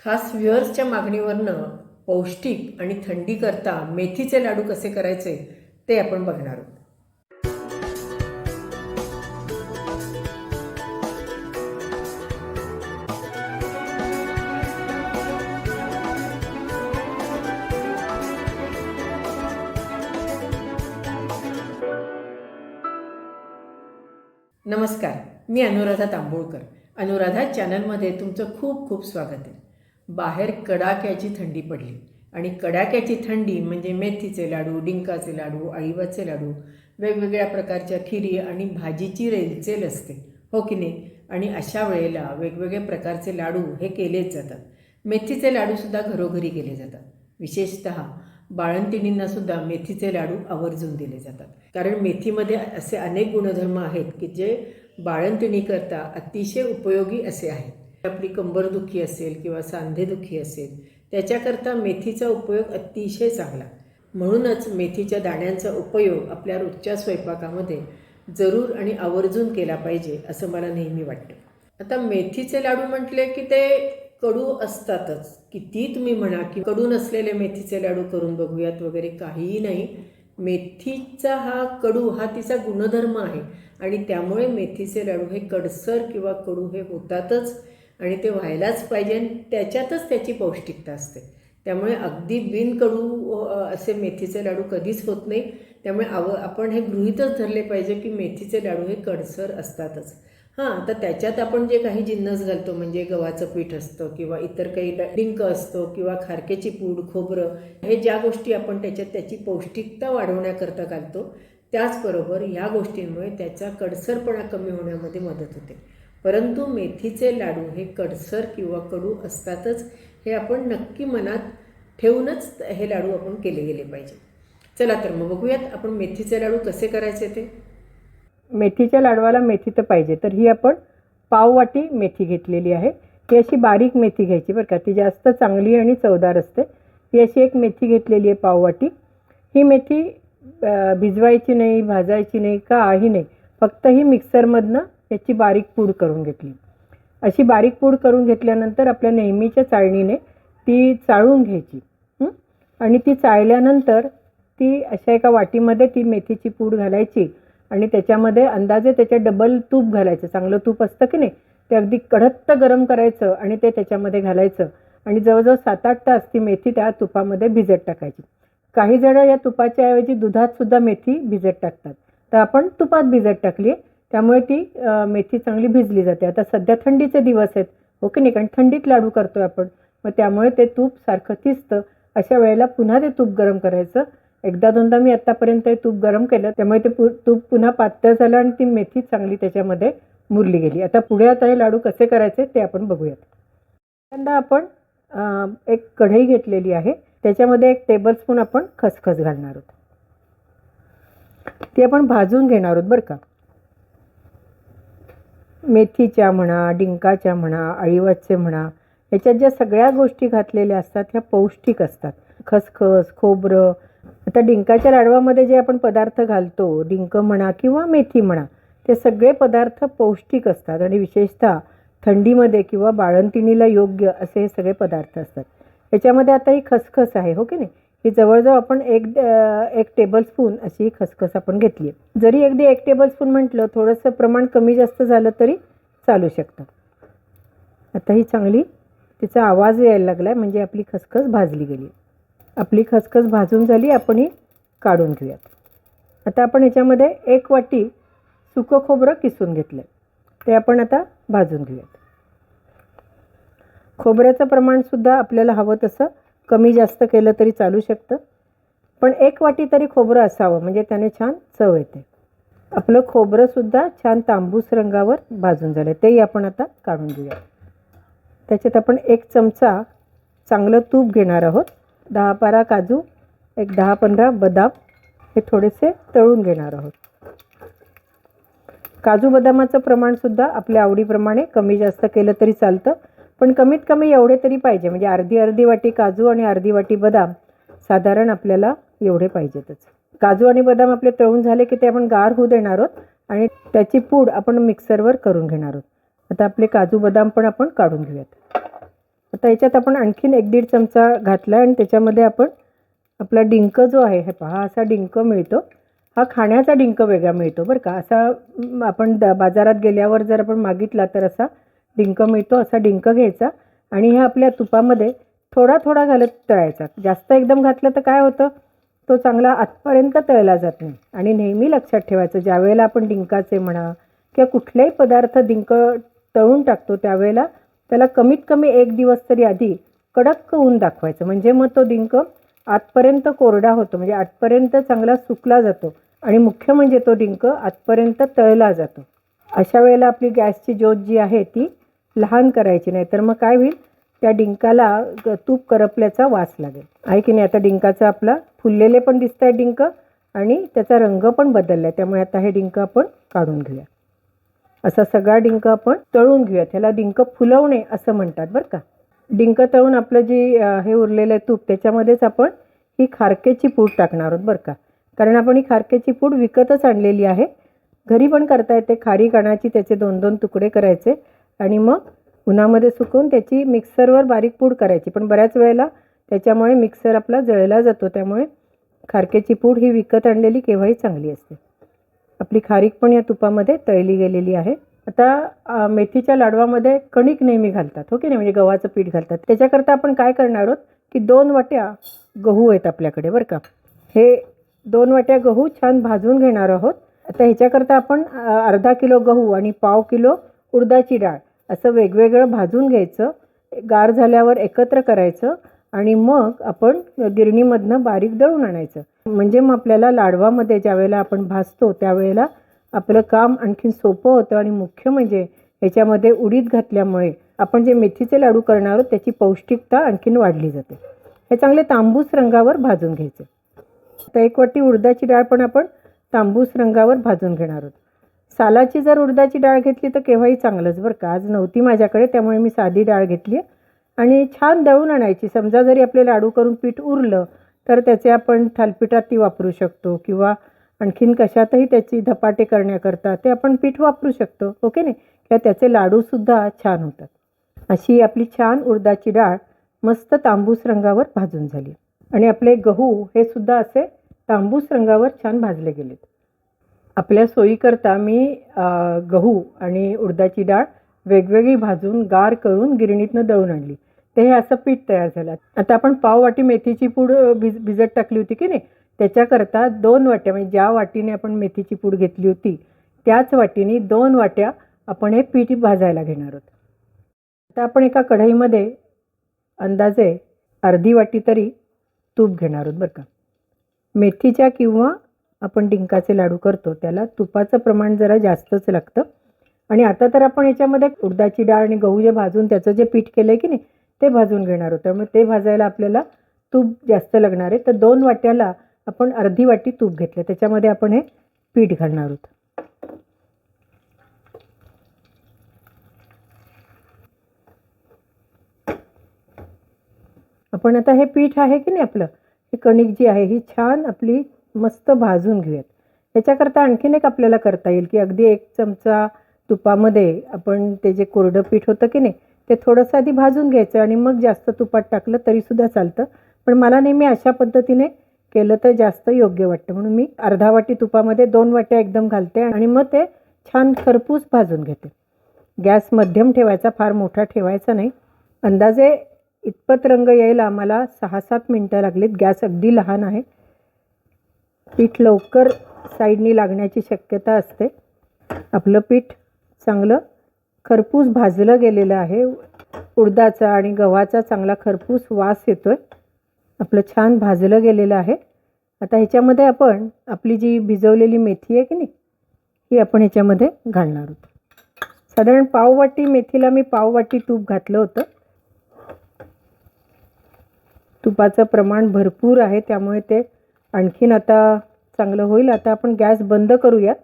खास व्ह्युअर्सच्या मागणीवरनं पौष्टिक आणि थंडी करता मेथीचे लाडू कसे करायचे ते आपण बघणार आहोत. नमस्कार, मी अनुराधा तांबोळकर. अनुराधा चॅनलमध्ये तुमचं खूप खूप स्वागत आहे. बाहेर कडाक्याची थंडी पडली आणि कडाक्याची थंडी म्हणजे मेथीचे लाडू, डिंकाचे लाडू, अळीवाचे लाडू, वेगवेगळ्या प्रकारच्या खिरी आणि भाजीची रेलचेल असते, हो की नाही? आणि अशा वेळेला वेगवेगळे प्रकारचे लाडू हे केलेच जातात. मेथीचे लाडूसुद्धा घरोघरी केले जातात. विशेषतः बाळंतिणींनासुद्धा मेथीचे लाडू आवर्जून दिले जातात, कारण मेथीमध्ये असे अनेक गुणधर्म आहेत की जे बाळंतिणीकरता अतिशय उपयोगी असे आहेत. आपली कंबरदुखी असेल किंवा सांधेदुखी असेल त्याच्याकरता मेथीचा उपयोग अतिशय चांगला. म्हणूनच मेथीच्या दाण्यांचा उपयोग आपल्या रोजच्या स्वयंपाकामध्ये जरूर आणि आवर्जून केला पाहिजे असं मला नेहमी वाटतं. आता मेथीचे लाडू म्हटले की ते कडू असतातच. किती तुम्ही म्हणा की कडू नसलेले मेथीचे लाडू करून बघूयात वगैरे, काहीही नाही. मेथीचा हा कडू हा तिचा गुणधर्म आहे आणि त्यामुळे मेथीचे लाडू हे कडसर किंवा कडू हे होतातच आणि ते व्हायलाच पाहिजे आणि त्याच्यातच त्याची पौष्टिकता असते. त्यामुळे अगदी बिनकडू असे मेथीचे लाडू कधीच होत नाही. त्यामुळे आपण हे गृहीतच धरले पाहिजे की मेथीचे लाडू हे कडसर असतातच. हां, तर त्याच्यात आपण जे काही जिन्नस घालतो म्हणजे गव्हाचं पीठ असतं किंवा इतर काही डिंक असतो किंवा खारकेची पूड, खोबरं, हे ज्या गोष्टी आपण त्याच्यात त्याची पौष्टिकता वाढवण्याकरता घालतो, त्याचबरोबर ह्या गोष्टींमुळे त्याचा कडसरपणा कमी होण्यामध्ये मदत होते. परंतु मेथीचे लाडू हे कडसर किंवा कडू असतातच, हे आपण नक्की मनात ठेवूनच हे लाडू आपण केले गेले पाहिजे. चला तर मग बघूयात आपण मेथीचे लाडू कसे करायचे ते. मेथीच्या लाडवाला मेथी तर पाहिजे, तर ही आपण पाववाटी मेथी घेतलेली आहे. ही अशी बारीक मेथी घ्यायची बरं का, ती जास्त चांगली आणि चवदार असते. ही अशी एक मेथी घेतलेली आहे पाववाटी. ही मेथी भिजवायची नाही, भाजायची नाही, काही नाही, फक्त ही मिक्सरमधनं याची बारीक पूड करून घेतली. अशी बारीक पूड करून घेतल्यानंतर आपल्या नेहमीच्या चाळणीने ती चाळून घ्यायची आणि ती चाळल्यानंतर ती अशा एका वाटीमध्ये ती मेथीची पूड घालायची आणि त्याच्यामध्ये अंदाजे त्याच्या डबल तूप घालायचं. चांगलं तूप असतं की नाही, ते अगदी कडत्त गरम करायचं आणि ते त्याच्यामध्ये घालायचं आणि जवळजवळ 7-8 तास ती मेथी त्या तुपामध्ये भिजत टाकायची. काही जण या तुपाच्या ऐवजी दुधातसुद्धा मेथी भिजत टाकतात, तर आपण तुपात भिजत टाकली आहे, त्यामुळे ती मेथी चांगली भिजली जाते. आता सध्या थंडीचे दिवस आहेत, हो की नाही, कारण थंडीत लाडू करतो आहे आपण, मग त्यामुळे ते तूप सारखं थिजतं. अशा वेळेला पुन्हा ते तूप गरम करायचं. एकदा दोनदा मी आत्तापर्यंत तूप गरम केलं, त्यामुळे ते तूप पुन्हा पातळ झालं आणि ती मेथी चांगली त्याच्यामध्ये मुरली गेली. आता पुढे हे लाडू कसे करायचे ते आपण बघूयात. पहिल्यांदा आपण एक कढई घेतलेली आहे, त्याच्यामध्ये 1 टेबलस्पून आपण खसखस घालणार आहोत. ती आपण भाजून घेणार आहोत बरं का. मेथीच्या म्हणा, डिंकाच्या म्हणा, अळीवाचे म्हणा, ह्याच्यात ज्या सगळ्या गोष्टी घातलेल्या असतात ह्या पौष्टिक असतात. खसखस, खोबरं. आता डिंकाच्या लाडवामध्ये जे आपण पदार्थ घालतो, डिंक म्हणा किंवा मेथी म्हणा, ते सगळे पदार्थ पौष्टिक असतात आणि विशेषतः थंडीमध्ये किंवा बाळंतिणीला योग्य असे हे सगळे पदार्थ असतात. याच्यामध्ये आता ही खसखस आहे, हो की नाही, ही जवळजवळ आपण एक टेबलस्पून अशी खसखस आपण घेतली आहे. जरी अगदी 1 टेबलस्पून म्हटलं, थोडंसं प्रमाण कमी जास्त झालं तरी चालू शकतं. आता ही चांगली तिचा आवाज यायला लागला आहे म्हणजे आपली खसखस भाजली गेली. आपली खसखस भाजून झाली, आपण ही काढून घेऊयात. आता आपण ह्याच्यामध्ये 1 वाटी सुकं खोबरं किसून घेतलं आहे, ते आपण आता भाजून घेऊयात. खोबऱ्याचं प्रमाणसुद्धा आपल्याला हवं तसं कमी जास्त केलं तरी चालू शकतं, पण 1 वाटी तरी खोबरं असावं म्हणजे त्याने छान चव येते. आपलं खोबरंसुद्धा छान तांबूस रंगावर भाजून झालं, तेही आपण आता काढून घेऊयात. त्याच्यात आपण 1 चमचा चांगलं तूप घेणार आहोत. 10-12 काजू, एक 10-15 बदाम हे थोडेसे तळून घेणार आहोत. काजू बदामाचं प्रमाणसुद्धा आपल्या आवडीप्रमाणे कमी जास्त केलं तरी चालतं, पण कमीत कमी एवढे तरी पाहिजे, म्हणजे अर्धी वाटी काजू आणि अर्धी वाटी बदाम साधारण आपल्याला एवढे पाहिजेतच. काजू आणि बदाम आपले तळून झाले की ते आपण गार होऊ देणार आहोत आणि त्याची पूड आपण मिक्सरवर करून घेणार आहोत. आता आपले काजू बदाम पण आपण काढून घेऊयात. आता याच्यात आपण आणखीन 1-1.5 चमचा घातला आणि त्याच्यामध्ये आपण आपला डिंक जो आहे, हे पहा असा डिंक मिळतो. हा खाण्याचा डिंक वेगळा मिळतो बरं का. असा आपण बाजारात गेल्यावर जर आपण मागितला तर असा डिंक मिळतो. असा डिंक घ्यायचा आणि ह्या आपल्या तुपामध्ये थोडा थोडा घालत तळायचा. जास्त एकदम घातलं तर काय होतं, तो चांगला आतपर्यंत तळला जात नाही. आणि नेहमी लक्षात ठेवायचं, ज्यावेळेला आपण डिंकाचे म्हणा किंवा कुठल्याही पदार्थ डिंक तळून टाकतो त्यावेळेला त्याला कमीत कमी 1 दिवस तरी आधी कडक ऊन दाखवायचं. म्हणजे मग तो डिंक आतपर्यंत कोरडा होतो, म्हणजे आतपर्यंत चांगला सुकला जातो आणि मुख्य म्हणजे तो डिंक आतपर्यंत तळला जातो. अशा वेळेला आपली गॅसची ज्योत जी आहे ती लहान करायची नाही, तर मग काय होईल, त्या डिंकाला तूप करपल्याचा वास लागेल. आहे की नाही. आता डिंकाचा आपला फुललेले पण दिसत आहे डिंक आणि त्याचा रंग पण बदलला आहे. त्यामुळे आता हे डिंक आपण काढून घेऊया. असा सगळा डिंक आपण तळून घेऊयात. ह्याला डिंक फुलवणे असं म्हणतात बरं का. डिंक तळून आपलं जी हे उरलेलं आहे तूप, त्याच्यामध्येच आपण ही खारकेची पूड टाकणार आहोत बरं का. कारण आपण ही खारकेची पूड विकतच आणलेली आहे. घरी पण करता येते. खारीक आणायची, त्याचे 2-2 तुकडे करायचे आणि मग उन्हामध्ये सुकवून त्याची मिक्सरवर बारीक पूड करायची. पण बऱ्याच वेळेला त्याच्यामुळे मिक्सर आपला जळला जातो. त्यामुळे खारकेची पूड ही विकत आणलेली केव्हाही चांगली असते. आपली खारीक पण या तुपामध्ये तळली गेलेली आहे. आता मेथीच्या लाडवामध्ये कणिक नेहमी घालतात, हो की नाही, म्हणजे गव्हाचं पीठ घालतात. त्याच्याकरता आपण काय करणार आहोत की 2 वाट्या गहू आहेत आपल्याकडे बरं का. हे 2 वाट्या गहू छान भाजून घेणार आहोत. आता ह्याच्याकरता आपण अर्धा किलो गहू आणि पाव किलो उडदाची डाळ असं वेगवेगळं भाजून घ्यायचं. गार झाल्यावर एकत्र करायचं आणि मग आपण गिरणीमधनं बारीक दळून आणायचं. म्हणजे मग आपल्याला लाडवामध्ये ज्यावेळेला आपण भाजतो त्यावेळेला आपलं काम आणखीन सोपं होतं. आणि मुख्य म्हणजे ह्याच्यामध्ये उडीद घातल्यामुळे आपण जे मेथीचे लाडू करणार आहोत त्याची पौष्टिकता आणखीन वाढली जाते. हे चांगले तांबूस रंगावर भाजून घ्यायचे. आता 1 वाटी उडदाची डाळ पण आपण तांबूस रंगावर भाजून घेणार आहोत. सालाची जर उडदाची डाळ घेतली तर केव्हाही चांगलंच बरं का. आज नव्हती माझ्याकडे त्यामुळे मी साधी डाळ घेतली आहे आणि छान दळून आणायची. समजा जरी आपले लाडू करून पीठ उरलं तर त्याचे आपण थालपीठात ती वापरू शकतो किंवा आणखीन कशातही त्याची धपाटे करण्याकरता ते आपण पीठ वापरू शकतो, ओके नाही, किंवा त्याचे लाडूसुद्धा छान होतात. अशी आपली छान उडदाची डाळ मस्त तांबूस रंगावर भाजून झाली आणि आपले गहू हे सुद्धा असे तांबूस रंगावर छान भाजले गेलेत. आपल्या सोयीकरता मी गहू आणि उडदाची डाळ वेगवेगळी भाजून गार करून गिरणीतनं दळून आणली. ते हे असं पीठ तयार झालं. आता आपण पाव वाटी मेथीची पूड भिजत टाकली होती की नाही, त्याच्याकरता 2 वाट्या, म्हणजे ज्या वाटीने आपण मेथीची पूड घेतली होती त्याच वाटीने 2 वाट्या आपण हे पीठ भाजायला घेणार आहोत. आता आपण एका कढईमध्ये अंदाजे अर्धी वाटी तरी तूप घेणार आहोत बरं का. मेथीच्या किंवा आपण डिंकाचे लाडू करतो त्याला तुपाचं प्रमाण जरा जास्तच लागतं. आणि आता तर आपण याच्यामध्ये उडदाची डाळ आणि गहू जे भाजून त्याचं जे पीठ केलं आहे की नाही ते भाजून घेणार आहोत. त्यामुळे ते भाजायला आपल्याला तूप जास्त लागणार आहे. तर 2 वाट्याला आपण अर्धी वाटी तूप घेतलं, त्याच्यामध्ये आपण हे पीठ घालणार आहोत. आपण आता हे पीठ आहे की नाही आपलं, ही कणिक जी आहे ही छान आपली मस्त भाजून घेऊयात. त्याच्याकरता आणखीन एक आपल्याला करता येईल की अगदी 1 चमचा तुपामध्ये आपण ते जे कोरडं पीठ होतं की नाही ते थोडंसं आधी भाजून घ्यायचं आणि मग जास्त तुपात टाकलं तरीसुद्धा चालतं. पण मला नेहमी अशा पद्धतीने केलं तर जास्त योग्य वाटतं, म्हणून मी अर्धा वाटी तुपामध्ये 2 वाट्या एकदम घालते आणि मग ते छान खरपूस भाजून घेते. गॅस मध्यम ठेवायचा, फार मोठा ठेवायचा नाही. अंदाजे इतपत रंग यायला आम्हाला 6-7 मिनटं लागलीत. गॅस अगदी लहान आहे. पीठ लवकर साईडनी लागण्याची शक्यता असते. आपलं पीठ चांगलं खरपूस भाजलं गेलेलं आहे. उडदाचा आणि गव्हाचा चांगला खरपूस वास येतोय. आपलं छान भाजलं गेलेलं आहे. आता ह्याच्यामध्ये आपण आपली जी भिजवलेली मेथी आहे की नाही ही आपण ह्याच्यामध्ये घालणार आहोत. साधारण पाव वाटी मेथीला मी पाव वाटी तूप घातलं होतं. तुपाचं प्रमाण भरपूर आहे त्यामुळे ते आणखीन आता चांगलं होईल. आता आपण गॅस बंद करूयात,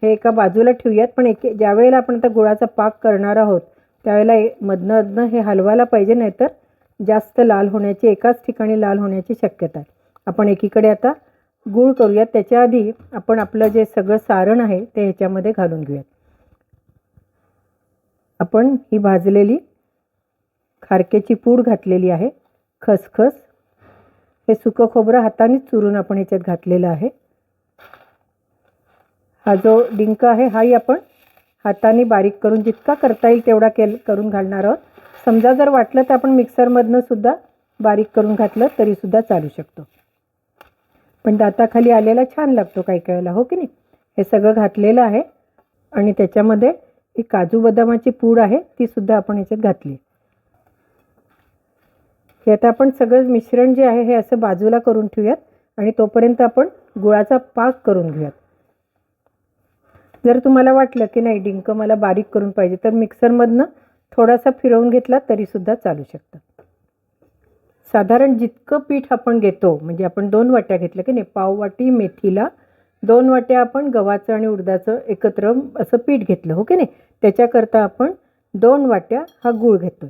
हे एका बाजूला ठेवूयात. पण ज्यावेळेला आपण आता गुळाचा पाक करणार आहोत त्यावेळेला मधनं हे हलवायला पाहिजे, नाहीतर जास्त लाल होण्याची, एकाच ठिकाणी लाल होण्याची शक्यता आहे. आपण एकीकडे आता गूळ करूयात. त्याच्या आधी आपण आपलं जे सगळं सारण आहे ते ह्याच्यामध्ये घालून घेऊयात. आपण ही भाजलेली खारकेची पूड घातलेली आहे, खसखस, हे सुकं खोबरं हातानेच चुरून आपण ह्याच्यात घातलेलं आहे. हा जो डिंक आहे हाही आपण हाताने बारीक करून जितका करता येईल तेवढा करून घालणार आहोत. समजा जर वाटलं तर आपण मिक्सरमधनं सुद्धा बारीक करून घातलं तरीसुद्धा चालू शकतो, पण दाताखाली आलेला छान लागतो काही वेळेला, हो की नाही. हे सगळं घातलेलं आहे आणि त्याच्यामध्ये ही काजू बदामाची पूड आहे ती सुद्धा आपण ह्याच्यात घातली. हे आता आपण सगळं मिश्रण जे आहे हे असं बाजूला करून ठेवूयात आणि तोपर्यंत आपण गुळाचा पाक करून घेऊयात. जर तुम्हाला वाटलं की नाही डिंक मला बारीक करून पाहिजे तर मिक्सरमधनं थोडासा फिरवून घेतला तरीसुद्धा चालू शकतं. साधारण जितकं पीठ आपण घेतो, म्हणजे आपण 2 वाट्या घेतलं की नाही, पाव वाटी मेथीला 2 वाट्या आपण गव्हाचं आणि उडदाचं एकत्र असं पीठ घेतलं, हो की नाही. त्याच्याकरता आपण 2 वाट्या हा गूळ घेतो.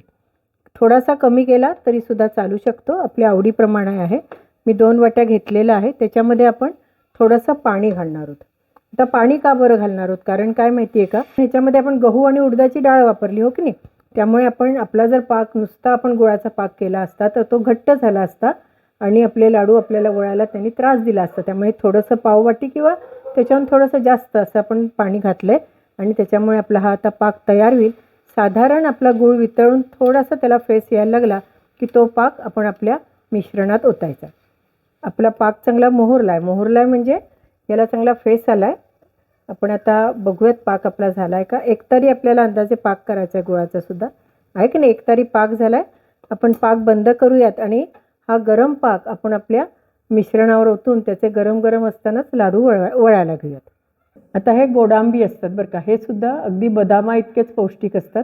थोडासा कमी केला तरीसुद्धा चालू शकतो, आपल्या आवडीप्रमाणे आहे. मी 2 वाट्या घेतलेला आहे. त्याच्यामध्ये आपण थोडंसं पाणी घालणार आहोत. आता पाणी का बरं घालणार आहोत, कारण काय माहिती आहे का, ह्याच्यामध्ये आपण गहू आणि उडदाची डाळ वापरली, हो की नाही. त्यामुळे आपण आपला जर पाक नुसता आपण गुळाचा पाक केला असता तर तो घट्ट झाला असता आणि आपले लाडू आपल्याला वळायला त्यांनी त्रास दिला असता. त्यामुळे थोडंसं पाववाटी किंवा त्याच्याहून थोडंसं जास्त असं आपण पाणी घातलं आहे आणि त्याच्यामुळे आपला हा आता पाक तयार होईल. साधारण आपला गूळ वितळून थोडासा त्याला फेस यायला लागला की तो पाक आपण आपल्या मिश्रणात ओतायचा. आपला पाक चांगला मोहरला आहे म्हणजे याला चांगला फेस आला आहे. आपण आता बघूयात पाक आपला झाला आहे का. एकतरी आपल्याला अंदाजे पाक करायचा आहे गुळाचा सुद्धा, आहे की नाही. एकतरी पाक झाला आहे. आपण पाक बंद करूयात आणि हा गरम पाक आपण आपल्या मिश्रणावर ओतून त्याचे गरम गरम असतानाच लाडू वळायला घेऊयात. आता हे गोडांबी असतात बरं का, हे सुद्धा अगदी बदामा इतकेच पौष्टिक असतात.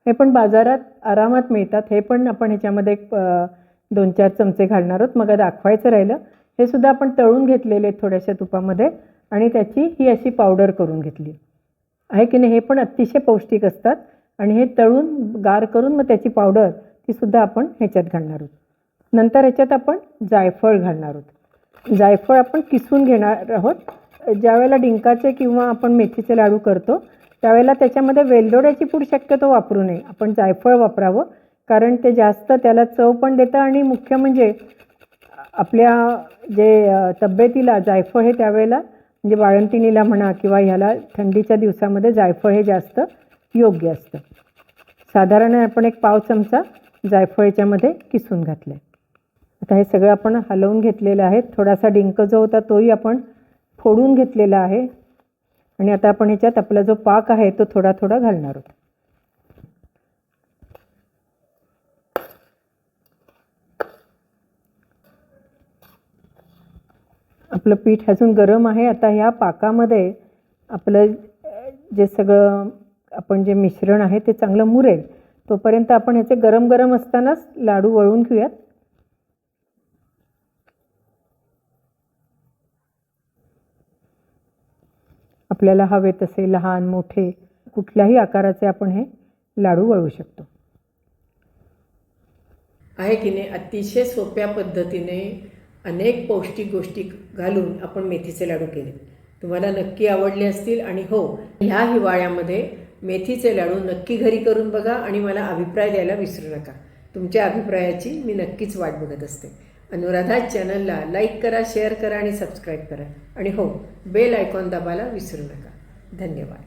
हे पण बाजारात आरामात मिळतात. हे पण आपण ह्याच्यामध्ये 2-4 चमचे घालणार आहोत. मग दाखवायचं राहिलं, हे सुद्धा आपण तळून घेतलेले थोड्याशा तुपामध्ये आणि त्याची ही अशी पावडर करून घेतली आहे की नाही. हे पण अतिशय पौष्टिक असतात आणि हे तळून गार करून मग त्याची पावडर ती सुद्धा आपण ह्याच्यात घालणार आहोत. नंतर ह्याच्यात आपण जायफळ घालणार आहोत. जायफळ आपण किसून घेणार आहोत. ज्यावेळेला डिंकाचे किंवा आपण मेथीचे लाडू करतो त्यावेळेला त्याच्यामध्ये वेलदोड्याची पूड शक्यतो वापरू नये, आपण जायफळ वापरावं, कारण ते जास्त त्याला चव पण देतं आणि मुख्य म्हणजे आपल्या जे तब्येतीला जायफळ हे त्यावेळेला म्हणजे बाळंतिणीला म्हणा किंवा ह्याला थंडीच्या दिवसामध्ये जायफळ हे जास्त योग्य असतं. साधारण आपण 1 पाव चमचा जायफळ याच्यामध्ये किसून घातलं आहे. आता हे सगळं आपण हलवून घेतलेलं आहे. थोडासा डिंक जो होता तोही आपण फोडून घेतलेला आहे आणि आता आपण ह्याच्यात आपला जो पाक आहे तो थोडा थोडा घालणार आहोत. आपलं पीठ अजून गरम आहे. आता ह्या पाकामध्ये आपलं जे सगळं आपण जे मिश्रण आहे ते चांगलं मुरेल तोपर्यंत आपण ह्याचे गरम गरम असतानाच लाडू वळून घेऊयात. आपल्याला हवे तसे लहान मोठे कुठल्याही आकाराचे आपण हे लाडू वळू शकतो. आहे की नाही. अतिशय सोप्या पद्धतीने अनेक पौष्टिक गोष्टी घालून आपण मेथीचे लाडू केले. तुम्हाला नक्की आवडले असतील आणि हो, ह्या हिवाळ्यामध्ये मेथीचे लाडू नक्की घरी करून बघा आणि मला अभिप्राय द्यायला विसरू नका. तुमच्या अभिप्रायाची मी नक्कीच वाट बघत असते. अनुराधा चॅनलला लाईक करा, शेअर करा आणि सबस्क्राईब करा आणि हो, बेल आयकॉन दाबायला विसरू नका. धन्यवाद.